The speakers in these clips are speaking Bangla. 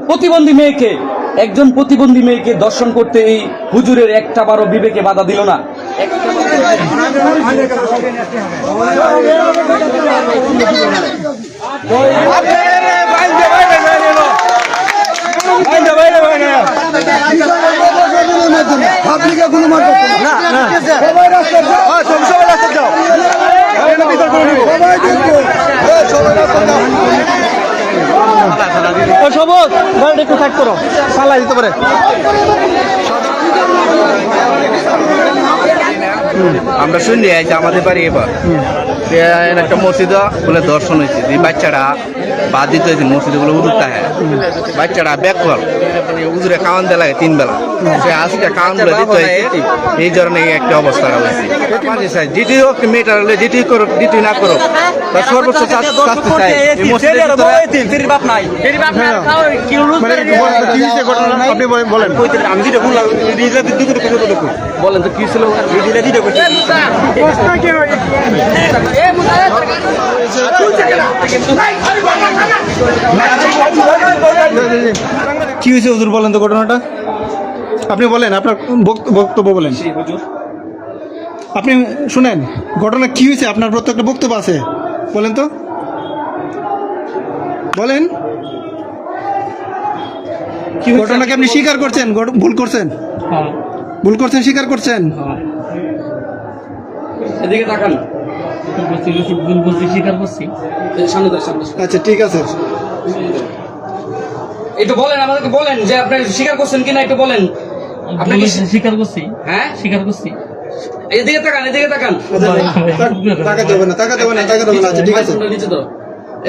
প্রতিবন্ধী মেয়েকে, একজন প্রতিবন্ধী মেয়েকে দর্শন করতে এই হুজুরের একটা বারো বিবেকে বাধা দিল না। সবুজ গাড়িটা একটু সাইড করো, পাল্লাই দিতে পারে। আমরা শুনি যে আমাদের বাড়ি এবার একটা মসজিদ বলে দর্শন হয়েছে, যে বাচ্চারা বাদ দিতে হয়েছে মসজিদে বলে উদুরটা হ্যাঁ বাচ্চারা ব্যাকল উজুরে খাওয়ান দেওয়া লাগে 3 বেলা, সে আজকে খাওয়ান গুলো দিতে হয়েছে, এই ধরনের একটা অবস্থা হয়েছে। যেটি হোক মেয়েটা হলে যেটি করো যেটি না করো তার সর্বোচ্চ শাস্তি চাই। আপনি বলেন, বলেন তো কি ছিল? কি হয়েছে হুজুর বলেন তো ঘটনাটা, আপনি বলেন, আপনার বক্তব্য বলেন। আপনি শুনেন ঘটনা কি হয়েছে, আপনার প্রত্যেকটা বক্তব্য আছে, বলেন তো বলেন। কি ঘটনাকে আপনি স্বীকার করছেন? ভুল করছেন, ভুল করছেন, স্বীকার করছেন? এদিকে তাকান। আচ্ছা ঠিক আছে, একটু বলেন, আমাদেরকে বলেন যে আপনি স্বীকার করছেন কিনা, একটু বলেন। আপনাকে স্বীকার করছি, হ্যাঁ স্বীকার করছি। এদিকে তাকান, এদিকে তাকান। তাকাতে হবে না, তাকাতে হবে না, তাকাতে হবে না। আচ্ছা ঠিক আছে, নিচে তো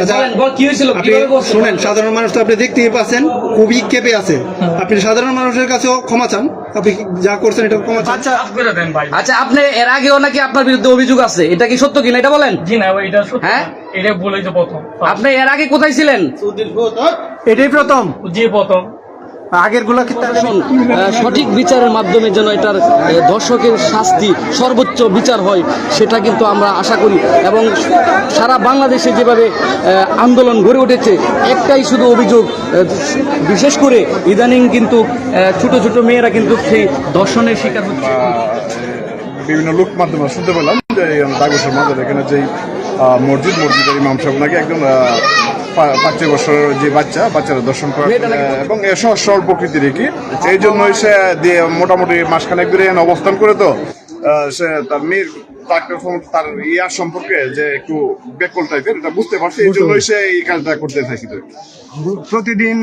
আচ্ছা, বলেন, বল কি হয়েছিল, আপনি কিভাবে বলছেন? শুনেন, সাধারণ মানুষ তো আপনি দেখতেই পাচ্ছেন খুবই কেঁপে আছে। আপনি সাধারণ মানুষের কাছেও ক্ষমা চান, আপনি যা করছেন এটা ক্ষমা চান। আচ্ছা, আপনি এর আগেও নাকি আপনার বিরুদ্ধে অভিযোগ আছে, এটা কি সত্য কিনা এটা বলেন? জি না, এটা সত্য। হ্যাঁ? এটা বলেই তো প্রথম। আপনি এর আগে কোথায় ছিলেন? এটাই প্রথম, জি প্রথম। আগের গুলা কি সঠিক বিচারের মাধ্যমে যেন এটার দর্শকের শাস্তি সর্বোচ্চ বিচার হয়, সেটা কিন্তু আমরা আশা করি। এবং সারা বাংলাদেশে যেভাবে আন্দোলন গড়ে উঠেছে, একটাই শুধু অভিযোগ, বিশেষ করে ইদানিং কিন্তু ছোট ছোট মেয়েরা কিন্তু সেই দর্শনের শিকার হচ্ছে। বিভিন্ন লোক মাধ্যমে শুনতে পেলাম যে দাগোসের মাঝে এখানে যে মসজিদের ইমাম সাহেব নাকি একজন 5 বছরের যে বাচ্চারা দর্শন করে এবং সহজ সরল প্রকৃতির কি, এই জন্যই সে দিয়ে মোটামুটি মাসখানেক ধরে এখানে অবস্থান করে, তো সে তার মেয়ের তার ইয়ার সম্পর্কে যে একটু বেকল টাইপের এটা বুঝতে পারছে, এই জন্যই সে এই কাজটা করতে থাকি। প্রতিদিন